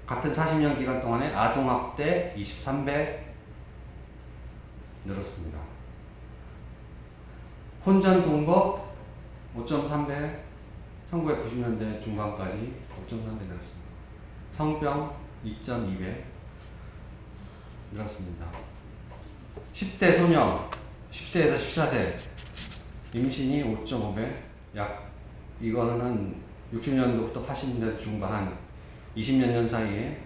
같은 40년 기간 동안에 아동학대 23배 늘었습니다. 혼전 동거 5.3배, 1990년대 중반까지 5.3배 늘었습니다. 성병 2.2배 늘었습니다. 10대 소녀, 10세에서 14세 임신이 5.5배, 이거는 한 60년도부터 80년대 중반 한 20몇 년 사이에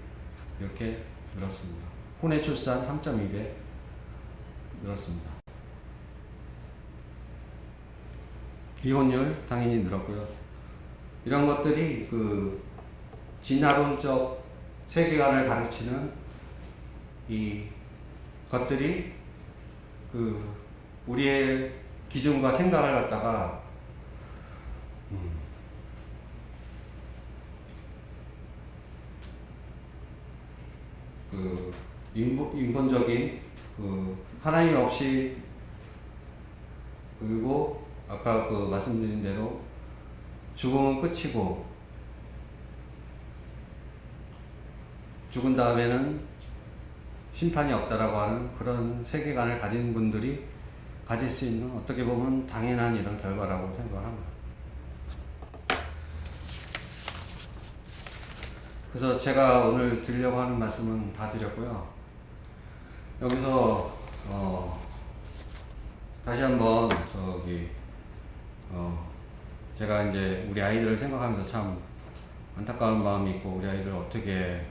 이렇게 늘었습니다. 혼외 출산 3.2배 늘었습니다. 이혼율 당연히 늘었고요. 이런 것들이 그 진화론적 세계관을 가르치는 이 것들이 그 우리의 기준과 생각을 갖다가 그 인본적인 그 하나님 없이, 그리고 아까 그 말씀드린 대로 죽음은 끝이고 죽은 다음에는 심판이 없다라고 하는 그런 세계관을 가진 분들이 가질 수 있는, 어떻게 보면 당연한 이런 결과라고 생각을 합니다. 그래서 제가 오늘 드리려고 하는 말씀은 다 드렸고요. 여기서 다시 한번 제가 이제 우리 아이들을 생각하면서 참 안타까운 마음이 있고, 우리 아이들을 어떻게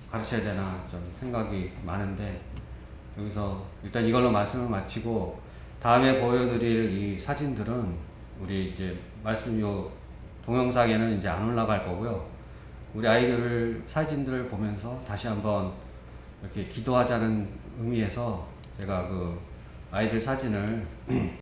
가르쳐야 되나 좀 생각이 많은데, 여기서 일단 이걸로 말씀을 마치고, 다음에 보여드릴 이 사진들은 우리 이제 동영상에는 이제 안 올라갈 거고요. 우리 아이들 사진들을 보면서 다시 한번 이렇게 기도하자는 의미에서 제가 그 아이들 사진을